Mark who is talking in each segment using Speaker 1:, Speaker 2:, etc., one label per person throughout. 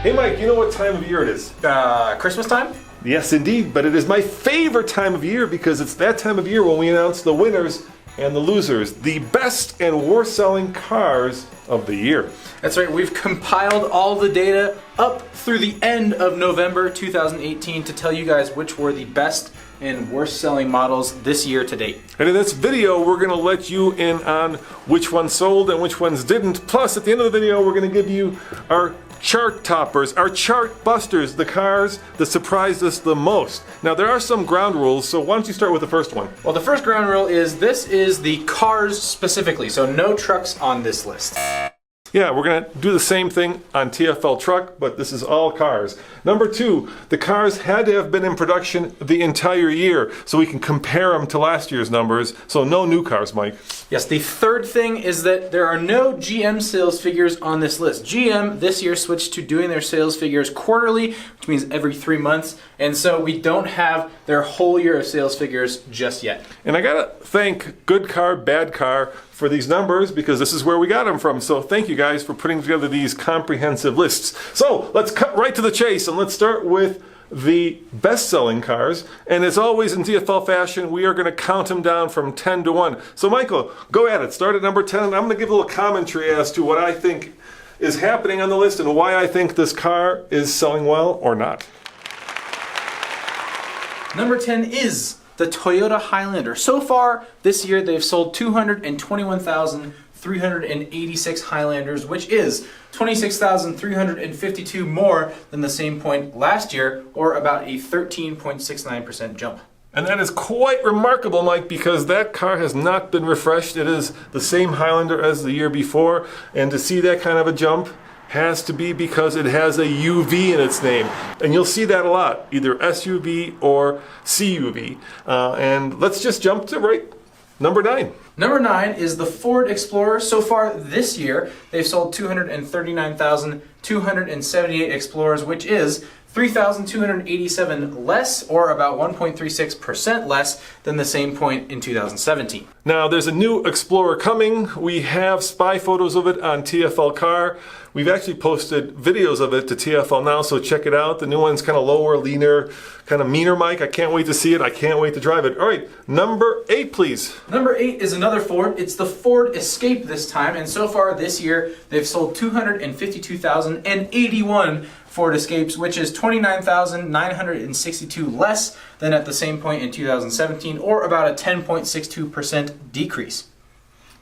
Speaker 1: Hey Mike, you know what time of year it is?
Speaker 2: Christmas time?
Speaker 1: Yes indeed, but it is my favorite time of year because it's that time of year when we announce the winners and the losers, the best and worst selling cars of the year.
Speaker 2: That's right, we've compiled all the data up through the end of November 2018 to tell you guys which were the best and worst selling models this year to date.
Speaker 1: And in this video, we're going to let you in on which ones sold and which ones didn't. Plus, at the end of the video, we're going to give you our chart toppers, our chart busters, the cars that surprised us the most. Now, there are some ground rules, so why don't you start with the first one?
Speaker 2: Well, the first ground rule is this is the cars specifically, so no trucks on this list.
Speaker 1: Yeah, we're going to do the same thing on TFL Truck, but this is all cars. Number two, the cars had to have been in production the entire year so we can compare them to last year's numbers. So no new cars, Mike.
Speaker 2: Yes, the third thing is that there are no GM sales figures on this list. GM this year switched to doing their sales figures quarterly, which means every 3 months, and so we don't have their whole year of sales figures just yet.
Speaker 1: And I gotta thank Good Car, Bad Car for these numbers because this is where we got them from. So thank you guys for putting together these comprehensive lists. So let's cut right to the chase and let's start with the best-selling cars. And as always in TFL fashion, we are going to count them down from 10 to 1. So Michael, go at it. Start at number 10, and I'm going to give a little commentary as to what I think is happening on the list and why I think this car is selling well or not.
Speaker 2: Number 10 is the Toyota Highlander. So far this year, they've sold 221,386 Highlanders, which is 26,352 more than the same point last year, or about a 13.69% jump.
Speaker 1: And that is quite remarkable, Mike, because that car has not been refreshed. It is the same Highlander as the year before, and to see that kind of a jump has to be because it has a UV in its name. And you'll see that a lot, either SUV or CUV. And let's just jump to number 9.
Speaker 2: Number 9 is the Ford Explorer. So far this year, they've sold 239,278 Explorers, which is 3,287 less, or about 1.36% less than the same point in 2017.
Speaker 1: Now, there's a new Explorer coming. We have spy photos of it on TFL Car. We've actually posted videos of it to TFL Now, so check it out. The new one's kind of lower, leaner, kind of meaner, Mike. I can't wait to see it. I can't wait to drive it. All right, number 8, please.
Speaker 2: Number 8 is another Ford. It's the Ford Escape this time, and so far this year, they've sold 252,081 Ford Escapes, which is 29,962 less than at the same point in 2017, or about a 10.62% decrease.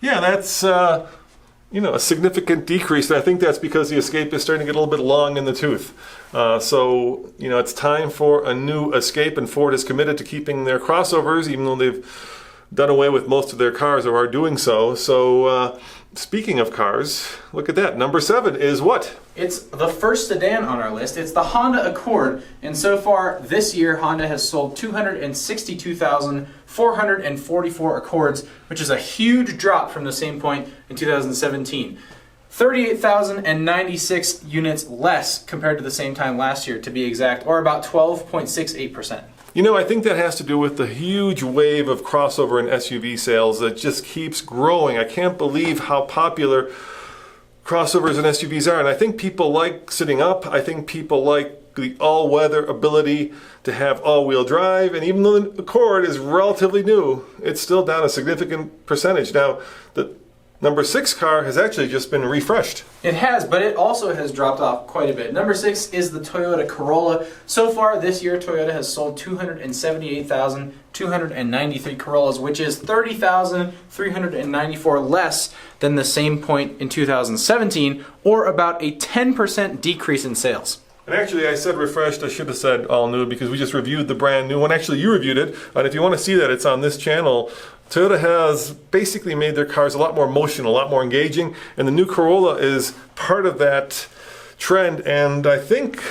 Speaker 1: Yeah, that's a significant decrease. And I think that's because the Escape is starting to get a little bit long in the tooth. So it's time for a new Escape, and Ford is committed to keeping their crossovers, even though they've done away with most of their cars or are doing so. So speaking of cars, look at that. Number 7 is what?
Speaker 2: It's the first sedan on our list. It's the Honda Accord, and so far this year Honda has sold 262,444 Accords, which is a huge drop from the same point in 2017. 38,096 units less compared to the same time last year, to be exact, or about 12.68%.
Speaker 1: I think that has to do with the huge wave of crossover and SUV sales that just keeps growing. I can't believe how popular crossovers and SUVs are, and I think people like sitting up. I think people like the all-weather ability to have all-wheel drive, and even though the Accord is relatively new, it's still down a significant percentage. Now, the number 6 car has actually just been refreshed.
Speaker 2: It has, but it also has dropped off quite a bit. Number 6 is the Toyota Corolla. So far this year, Toyota has sold 278,293 Corollas, which is 30,394 less than the same point in 2017, or about a 10% decrease in sales.
Speaker 1: And actually, I said refreshed. I should have said all new because we just reviewed the brand new one. Actually, you reviewed it. And if you want to see that, it's on this channel. Toyota has basically made their cars a lot more emotional, a lot more engaging. And the new Corolla is part of that trend. And I think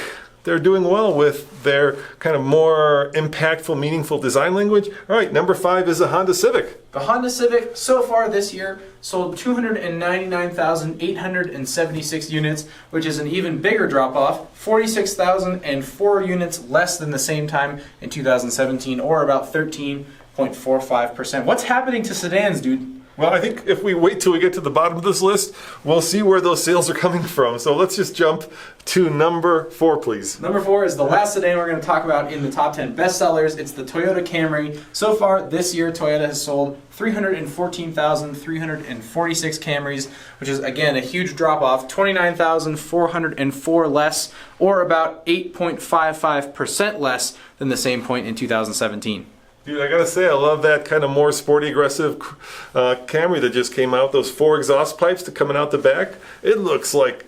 Speaker 1: they're doing well with their kind of more impactful, meaningful design language. All right, number 5 is the Honda Civic.
Speaker 2: The Honda Civic, so far this year, sold 299,876 units, which is an even bigger drop-off, 46,004 units less than the same time in 2017, or about 13.45%. What's happening to sedans, dude?
Speaker 1: Well, I think if we wait till we get to the bottom of this list, we'll see where those sales are coming from. So let's just jump to number 4, please.
Speaker 2: Number 4 is the last sedan we're going to talk about in the top 10 bestsellers. It's the Toyota Camry. So far this year, Toyota has sold 314,346 Camrys, which is, again, a huge drop-off, 29,404 less, or about 8.55% less than the same point in 2017.
Speaker 1: Dude, I gotta say, I love that kind of more sporty, aggressive Camry that just came out. Those 4 exhaust pipes that coming out the back. It looks like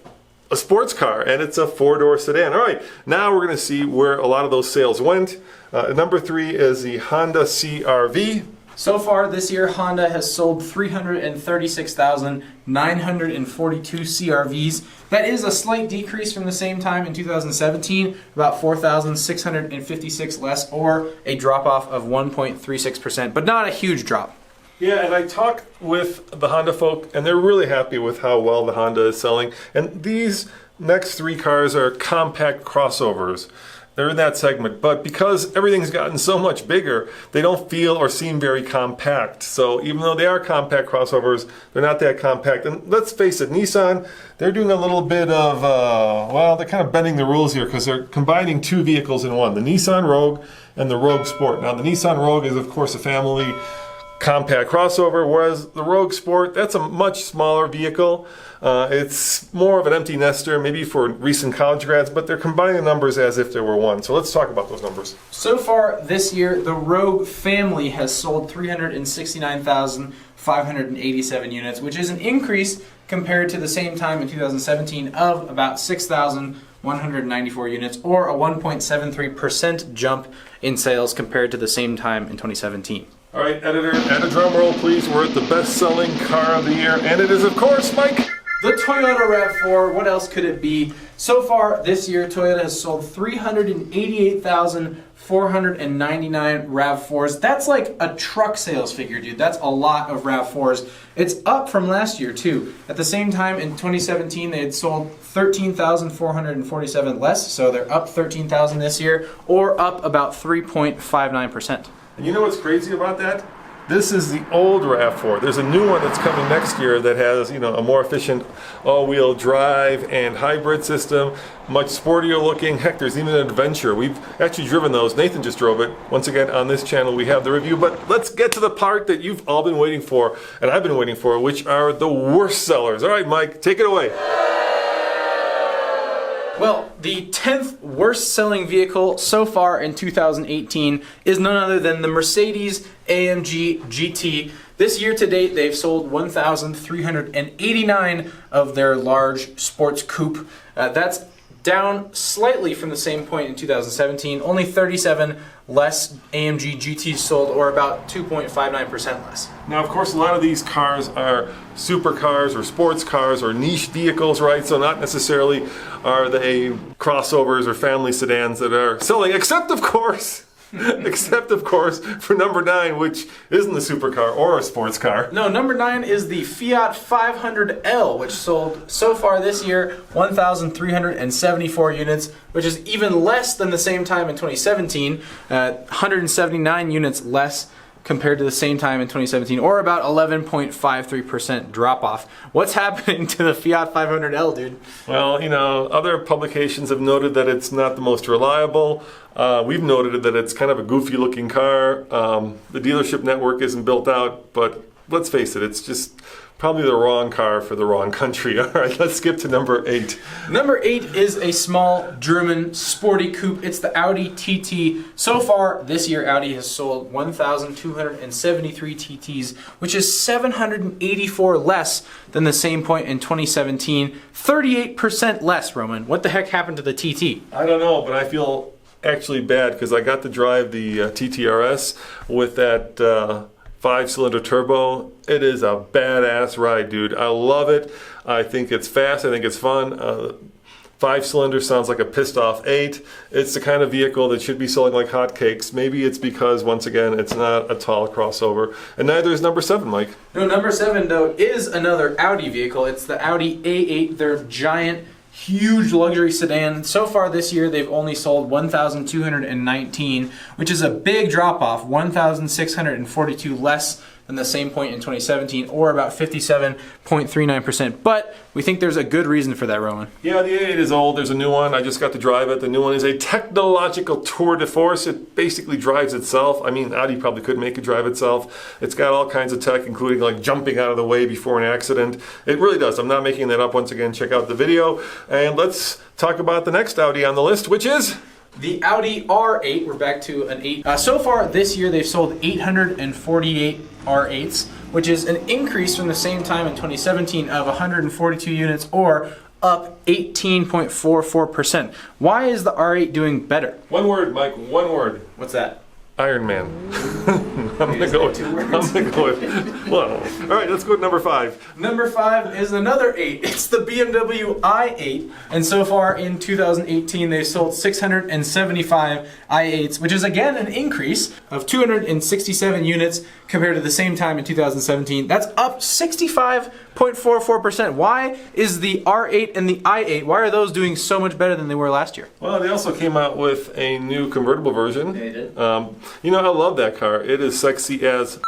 Speaker 1: a sports car, and it's a 4-door sedan. All right, now we're gonna see where a lot of those sales went. Number 3 is the Honda CR-V.
Speaker 2: So far this year, Honda has sold 336,942 CR-Vs. That is a slight decrease from the same time in 2017, about 4,656 less, or a drop-off of 1.36%, but not a huge drop.
Speaker 1: Yeah, and I talked with the Honda folk, and they're really happy with how well the Honda is selling. And these next 3 cars are compact crossovers. They're in that segment, but because everything's gotten so much bigger, they don't feel or seem very compact. So even though they are compact crossovers, they're not that compact. And let's face it, Nissan, they're doing a little bit of, well, they're kind of bending the rules here because they're combining 2 vehicles in one, the Nissan Rogue and the Rogue Sport. Now, the Nissan Rogue is, of course, a family compact crossover, whereas the Rogue Sport, that's a much smaller vehicle. It's more of an empty nester, maybe for recent college grads, but they're combining the numbers as if there were one. So let's talk about those numbers.
Speaker 2: So far this year, the Rogue family has sold 369,587 units, which is an increase compared to the same time in 2017 of about 6,194 units, or a 1.73% jump in sales compared to the same time in 2017.
Speaker 1: All right, editor, add a drum roll, please. We're at the best-selling car of the year, and it is, of course, Mike,
Speaker 2: the Toyota RAV4. What else could it be? So far this year, Toyota has sold 388,499 RAV4s. That's like a truck sales figure, dude. That's a lot of RAV4s. It's up from last year, too. At the same time, in 2017, they had sold 13,447 less, so they're up 13,000 this year, or up about 3.59%.
Speaker 1: And you know what's crazy about that? This is the old RAV4. There's a new one that's coming next year that has, a more efficient all-wheel drive and hybrid system, much sportier looking. Heck, there's even an Adventure. We've actually driven those. Nathan just drove it. Once again, on this channel, we have the review. But let's get to the part that you've all been waiting for, and I've been waiting for, which are the worst sellers. All right, Mike, take it away.
Speaker 2: Well, the 10th worst selling vehicle so far in 2018 is none other than the Mercedes-AMG GT. This year to date, they've sold 1,389 of their large sports coupe. That's down slightly from the same point in 2017. Only 37 less AMG GTs sold, or about 2.59% less.
Speaker 1: Now, of course, a lot of these cars are supercars or sports cars or niche vehicles, right? So not necessarily are they crossovers or family sedans that are selling, except of course, for number 9, which isn't a supercar or a sports car.
Speaker 2: No, number 9 is the Fiat 500L, which sold so far this year 1,374 units, which is even less than the same time in 2017, 179 units less compared to the same time in 2017, or about 11.53% drop off. What's happening to the Fiat 500L, dude?
Speaker 1: Well, other publications have noted that it's not the most reliable. We've noted that it's kind of a goofy looking car. The dealership network isn't built out, but let's face it, it's just probably the wrong car for the wrong country. All right, let's skip to number 8.
Speaker 2: Number 8 is a small German sporty coupe. It's the Audi TT. So far this year, Audi has sold 1,273 TTs, which is 784 less than the same point in 2017. 38% less, Roman. What the heck happened to the TT?
Speaker 1: I don't know, but I feel actually bad because I got to drive the TTRS with that 5-cylinder turbo. It is a badass ride, dude. I love it. I think it's fast. I think it's fun. 5-cylinder sounds like a pissed off 8. It's the kind of vehicle that should be selling like hotcakes. Maybe it's because, once again, it's not a tall crossover. And neither is number 7, Mike.
Speaker 2: No, number 7, though, is another Audi vehicle. It's the Audi A8, their giant, huge luxury sedan. So far this year, they've only sold 1,219, which is a big drop-off, 1,642 less than the same point in 2017, or about 57.39%. But we think there's a good reason for that, Roman.
Speaker 1: Yeah, the A8 is old. There's a new one. I just got to drive it. The new one is a technological tour de force. It basically drives itself. I mean, Audi probably could make it drive itself. It's got all kinds of tech, including like jumping out of the way before an accident. It really does. I'm not making that up. Once again, check out the video. And let's talk about the next Audi on the list, which is
Speaker 2: the Audi R8. We're back to an 8. So far this year, they've sold 848 R8s, which is an increase from the same time in 2017 of 142 units, or up 18.44%. Why is the R8 doing better?
Speaker 1: one word, Mike. One word.
Speaker 2: What's that?
Speaker 1: Iron Man. I'm gonna go with. Well, all right. Let's go with number 5.
Speaker 2: Number 5 is another 8. It's the BMW i8, and so far in 2018 they sold 675 i8s, which is again an increase of 267 units compared to the same time in 2017. That's up 65.44%. Why is the R8 and the i8? Why are those doing so much better than they were last year?
Speaker 1: Well, they also came out with a new convertible version.
Speaker 2: They did.
Speaker 1: You know, I love that car. It is sexy as.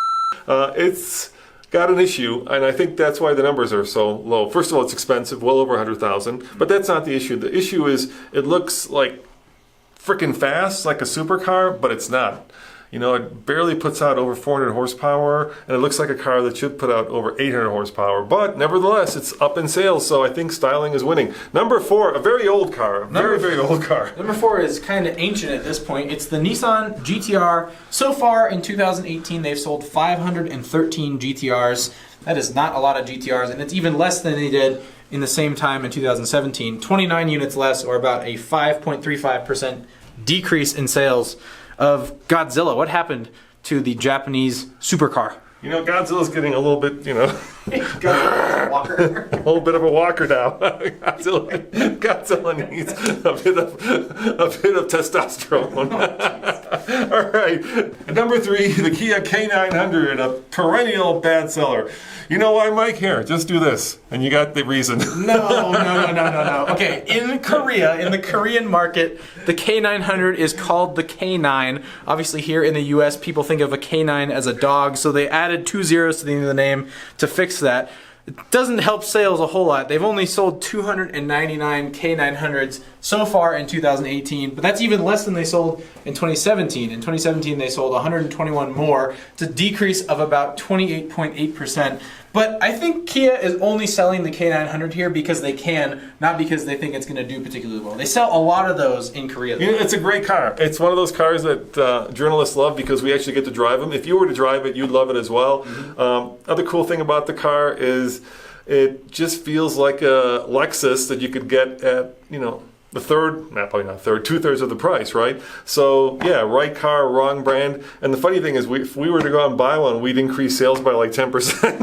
Speaker 1: It's got an issue, and I think that's why the numbers are so low. First of all, it's expensive, well over 100,000. But that's not the issue. The issue is it looks like freaking fast, like a supercar, but it's not. You know, it barely puts out over 400 horsepower, and it looks like a car that should put out over 800 horsepower. But nevertheless, it's up in sales, so I think styling is winning. Number 4, a very old car. Very old car.
Speaker 2: Number 4 is kind of ancient at this point. It's the Nissan GTR. So far in 2018, they've sold 513 GTRs. That is not a lot of GTRs, and it's even less than they did in the same time in 2017. 29 units less, or about a 5.35% decrease in sales of Godzilla. What happened to the Japanese supercar?
Speaker 1: You know, Godzilla's getting a little bit, you know,
Speaker 2: Godzilla's a walker.
Speaker 1: a little bit of a walker now. Godzilla needs a bit of testosterone. All right. Number 3, the Kia K900, a perennial bad seller. You know why, Mike? Here, just do this, and you got the reason.
Speaker 2: No. Okay, in Korea, in the Korean market, the K900 is called the K9. Obviously, here in the U.S., people think of a K9 as a dog, so they added 2 zeros to the end of the name to fix that. It doesn't help sales a whole lot. They've only sold 299 K900s so far in 2018, but that's even less than they sold in 2017. In 2017, they sold 121 more. It's a decrease of about 28.8%. But I think Kia is only selling the K900 here because they can, not because they think it's going to do particularly well. They sell a lot of those in Korea.
Speaker 1: You know, it's a great car. It's one of those cars that journalists love because we actually get to drive them. If you were to drive it, you'd love it as well. Other cool thing about the car is it just feels like a Lexus that you could get at, you know, the third, probably not third, 2/3 of the price, right? So yeah, right car, wrong brand. And the funny thing is, if we were to go out and buy one, we'd increase sales by like 10%.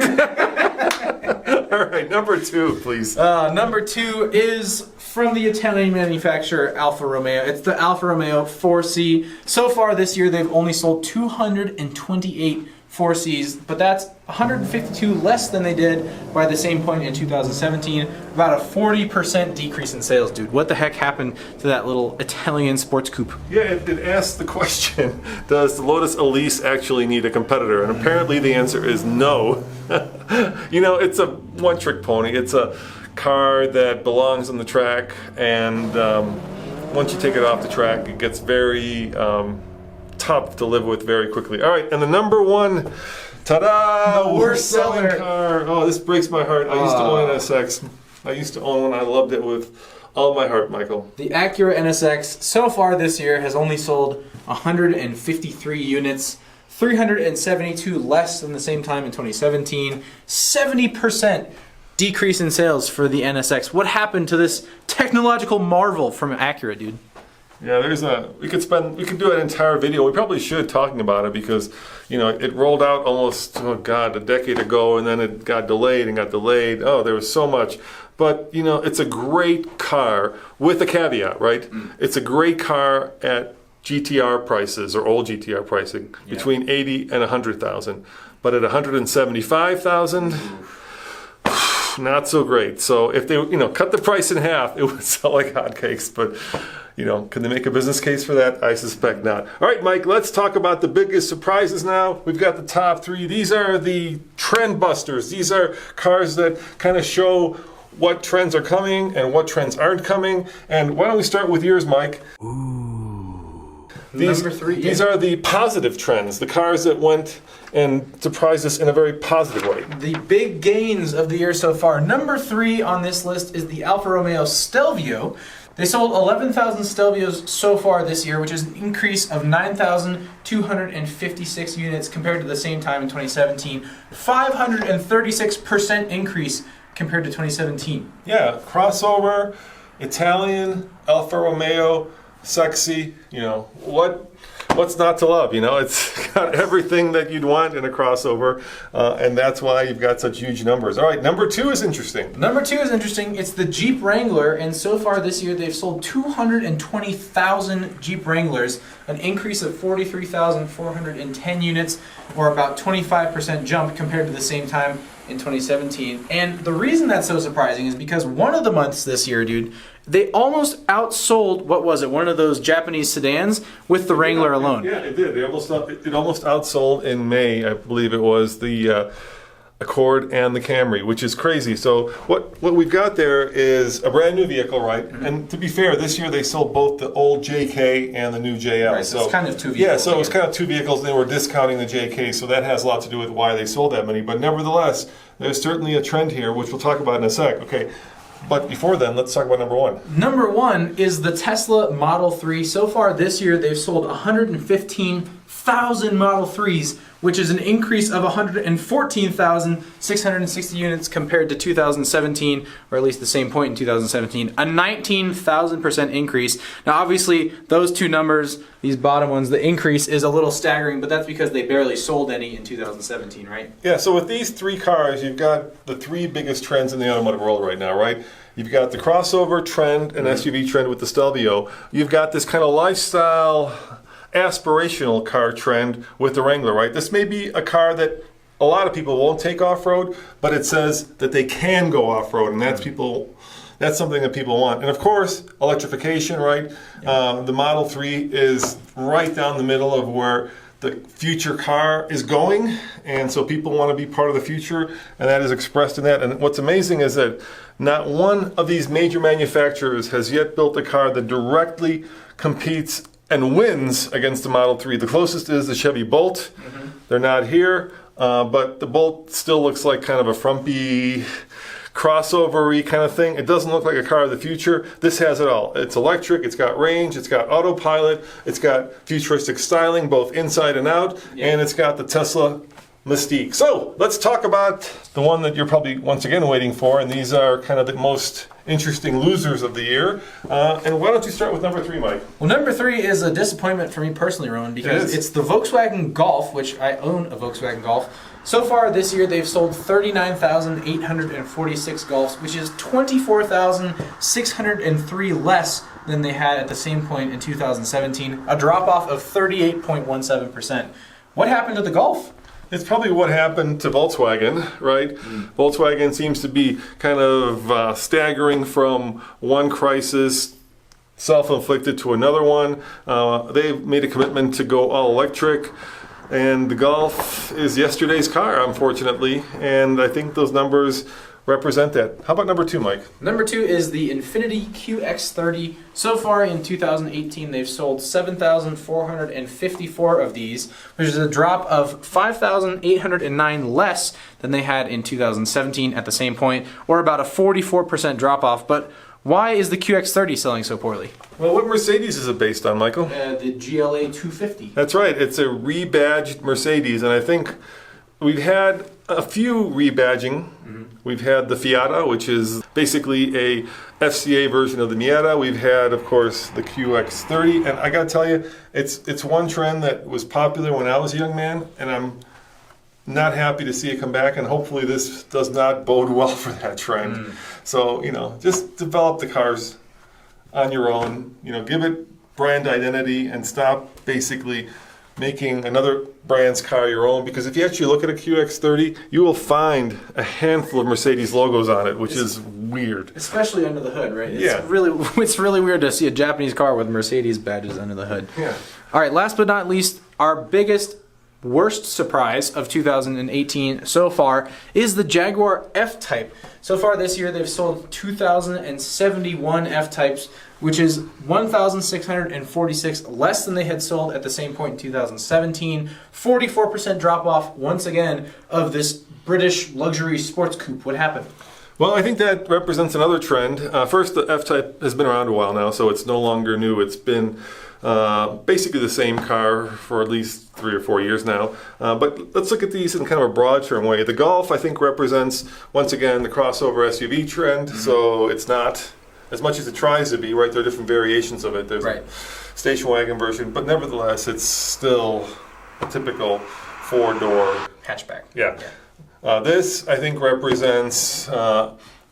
Speaker 1: All right, number 2, please.
Speaker 2: Number 2 is from the Italian manufacturer Alfa Romeo. It's the Alfa Romeo 4C. So far this year, they've only sold 228 4Cs, but that's 152 less than they did by the same point in 2017. About a 40% decrease in sales, dude. What the heck happened to that little Italian sports coupe?
Speaker 1: Yeah, it asks the question, does the Lotus Elise actually need a competitor? And apparently the answer is no. You know, it's a one-trick pony. It's a car that belongs on the track, and once you take it off the track, it gets very tough to live with very quickly. All right, and the number 1, ta-da!
Speaker 2: The worst seller
Speaker 1: car. Oh, this breaks my heart. I used to own an NSX. I used to own one. I loved it with all my heart, Michael.
Speaker 2: The Acura NSX so far this year has only sold 153 units, 372 less than the same time in 2017. 70% decrease in sales for the NSX. What happened to this technological marvel from Acura, dude?
Speaker 1: Yeah, we could do an entire video. We probably should, talking about it, because, you know, it rolled out almost, a decade ago, and then it got delayed and got delayed. Oh, there was so much. But, you know, it's a great car with a caveat, right? It's a great car at GTR prices, or old GTR pricing, between 80 and 100,000. But at 175,000, not so great. So if they, cut the price in half, it would sell like hotcakes. But, can they make a business case for that? I suspect not. All right, Mike, let's talk about the biggest surprises now. We've got the top three. These are the trend busters. These are cars that kind of show what trends are coming and what trends aren't coming. And why don't we start with yours, Mike?
Speaker 2: Number three.
Speaker 1: These are the positive trends, the cars that went and surprised us in a very positive way.
Speaker 2: The big gains of the year so far. Number 3 on this list is the Alfa Romeo Stelvio. They sold 11,000 Stelvios so far this year, which is an increase of 9,256 units compared to the same time in 2017. 536% increase compared to 2017.
Speaker 1: Yeah, crossover, Italian, Alfa Romeo, sexy, what's not to love? It's got everything that you'd want in a crossover, and that's why you've got such huge numbers. All right, number 2 is interesting.
Speaker 2: Number 2 is interesting. It's the Jeep Wrangler, and so far this year they've sold 220,000 Jeep Wranglers, an increase of 43,410 units, or about 25% jump compared to the same time in 2017. And the reason that's so surprising is because one of the months this year, dude, they almost outsold, what was it, one of those Japanese sedans with the Wrangler alone.
Speaker 1: Yeah, it did. It almost outsold in May, I believe it was, the Accord and the Camry, which is crazy. So what we've got there is a brand new vehicle, right? Mm-hmm. And to be fair, this year they sold both the old JK and the new JL.
Speaker 2: Right, so it's kind of two vehicles.
Speaker 1: Yeah, so it was kind of two vehicles. They were discounting the JK, so that has a lot to do with why they sold that many. But nevertheless, there's certainly a trend here, which we'll talk about in a sec. Okay. But before then, let's talk about number 1. Number
Speaker 2: 1 is the Tesla Model 3. So far this year, they've sold 115,000 Model 3s, which is an increase of 114,660 units compared to 2017, or at least the same point in 2017. A 19,000% increase. Now, obviously, those two numbers, these bottom ones, the increase is a little staggering, but that's because they barely sold any in 2017, right?
Speaker 1: Yeah, so with these 3 cars, you've got the 3 biggest trends in the automotive world right now, right? You've got the crossover trend and SUV trend with the Stelvio. You've got this kind of lifestyle, aspirational car trend with the Wrangler, right? This may be a car that a lot of people won't take off-road, but it says that they can go off-road, and that's something that people want. And of course, electrification, right? Yeah. The Model 3 is right down the middle of where the future car is going, and so people want to be part of the future, and that is expressed in that. And what's amazing is that not one of these major manufacturers has yet built a car that directly competes and wins against the Model 3. The closest is the Chevy Bolt. Mm-hmm. They're not here, but the Bolt still looks like kind of a frumpy, crossover-y kind of thing. It doesn't look like a car of the future. This has it all. It's electric, it's got range, it's got autopilot, it's got futuristic styling, both inside and out, and it's got the Tesla mystique. So let's talk about the one that you're probably once again waiting for, and these are kind of the most interesting losers of the year. And why don't you start with number 3, Mike?
Speaker 2: Well, number 3 is a disappointment for me personally, Rowan, because it's the Volkswagen Golf, which I own a Volkswagen Golf. So far this year, they've sold 39,846 Golfs, which is 24,603 less than they had at the same point in 2017, a drop-off of 38.17%. What happened to the Golf?
Speaker 1: It's probably what happened to Volkswagen, right? Volkswagen seems to be kind of staggering from one crisis, self-inflicted, to another one. They've made a commitment to go all electric, and the Golf is yesterday's car, unfortunately, and I think those numbers represent that. How about number 2, Mike?
Speaker 2: Number 2 is the Infiniti QX30. So far in 2018, they've sold 7,454 of these, which is a drop of 5,809 less than they had in 2017 at the same point, or about a 44% drop-off. But why is the QX30 selling so poorly?
Speaker 1: Well, what Mercedes is it based on, Michael?
Speaker 2: The GLA 250.
Speaker 1: That's right. It's a rebadged Mercedes, and I think we've had a few rebadging. Mm-hmm. We've had the Fiata, which is basically a FCA version of the Miata. We've had, of course, the QX30, and I got to tell you, it's one trend that was popular when I was a young man, and I'm not happy to see it come back, and hopefully this does not bode well for that trend. So, just develop the cars on your own, give it brand identity and stop basically making another brand's car your own, because if you actually look at a QX30, you will find a handful of Mercedes logos on it, which is weird.
Speaker 2: Especially under the hood, right?
Speaker 1: Yeah.
Speaker 2: It's really weird to see a Japanese car with Mercedes badges under the hood.
Speaker 1: Yeah.
Speaker 2: All right, last but not least, our biggest, worst surprise of 2018 so far is the Jaguar F-Type. So far this year, they've sold 2,071 F-Types, which is 1,646 less than they had sold at the same point in 2017. 44% drop off, once again, of this British luxury sports coupe. What happened?
Speaker 1: Well, I think that represents another trend. First, the F-Type has been around a while now, so it's no longer new. It's been basically the same car for at least 3 or 4 years now. But let's look at these in kind of a broad term way. The Golf, I think, represents, once again, the crossover SUV trend. So it's not as much as it tries to be, right? There are different variations of it. There's a station wagon version, but nevertheless, it's still a typical 4-door
Speaker 2: hatchback.
Speaker 1: Yeah. This, I think, represents,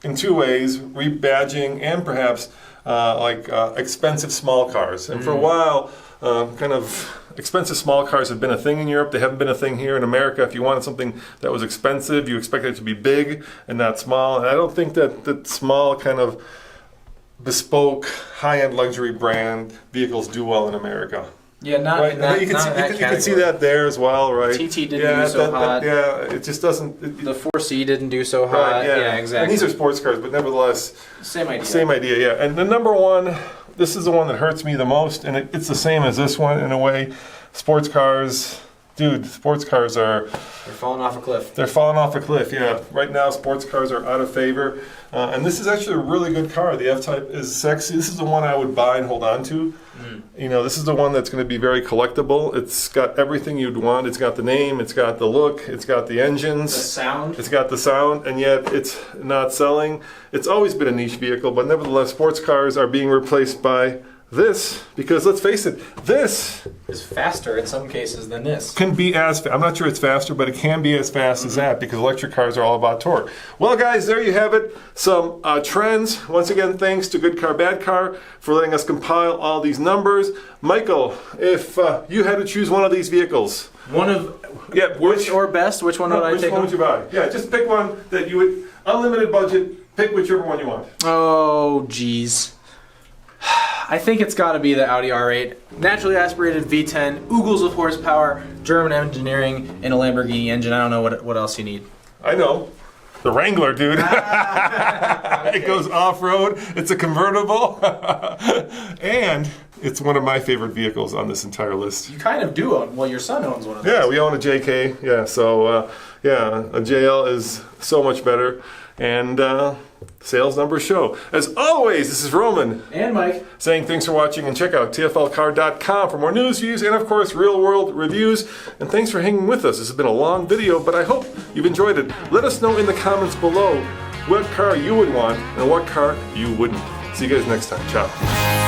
Speaker 1: in 2 ways, rebadging and perhaps expensive small cars. And for a while, kind of expensive small cars have been a thing in Europe. They haven't been a thing here in America. If you wanted something that was expensive, you expected it to be big and not small. And I don't think that small kind of bespoke, high-end luxury brand vehicles do well in America.
Speaker 2: Yeah, not
Speaker 1: right?
Speaker 2: in that,
Speaker 1: you
Speaker 2: category.
Speaker 1: can see that there as well, right?
Speaker 2: TT didn't do so hot.
Speaker 1: It just doesn't.
Speaker 2: The 4C didn't do so hot.
Speaker 1: Right,
Speaker 2: yeah, exactly.
Speaker 1: And these are sports cars, but nevertheless,
Speaker 2: same idea.
Speaker 1: Same idea, yeah. And the number one, this is the one that hurts me the most, and it's the same as this one in a way. Sports cars, dude. Sports cars they're
Speaker 2: falling off a cliff.
Speaker 1: They're falling off a cliff, yeah. Right now, sports cars are out of favor. And this is actually a really good car. The F-Type is sexy. This is the one I would buy and hold on to. You know, this is the one that's going to be very collectible. It's got everything you'd want. It's got the name, it's got the look, it's got the engines.
Speaker 2: The sound.
Speaker 1: It's got the sound, and yet it's not selling. It's always been a niche vehicle, but nevertheless, sports cars are being replaced by this, because let's face it, this
Speaker 2: is faster in some cases than this.
Speaker 1: Can be as I'm not sure it's faster, but it can be as fast as that, because electric cars are all about torque. Well, guys, there you have it. Some trends. Once again, thanks to Good Car, Bad Car for letting us compile all these numbers. Michael, if you had to choose one of these vehicles,
Speaker 2: worst or best, which one would I take?
Speaker 1: Which one would you buy? Yeah, just pick one that you would, unlimited budget, pick whichever one you want.
Speaker 2: Oh, geez. I think it's got to be the Audi R8. Naturally aspirated V10, oogles of horsepower, German engineering, and a Lamborghini engine. I don't know what else you need.
Speaker 1: I know. The Wrangler, dude.
Speaker 2: Okay.
Speaker 1: It goes off-road. It's a convertible. And it's one of my favorite vehicles on this entire list.
Speaker 2: You kind of do own. Well, your son owns one of those.
Speaker 1: Yeah, we own a JK. Yeah, so, a JL is so much better. And sales numbers show. As always, this is Roman.
Speaker 2: And Mike.
Speaker 1: Saying thanks for watching, and check out tflcar.com for more news, views, and of course, real-world reviews. And thanks for hanging with us. This has been a long video, but I hope you've enjoyed it. Let us know in the comments below what car you would want and what car you wouldn't. See you guys next time. Ciao.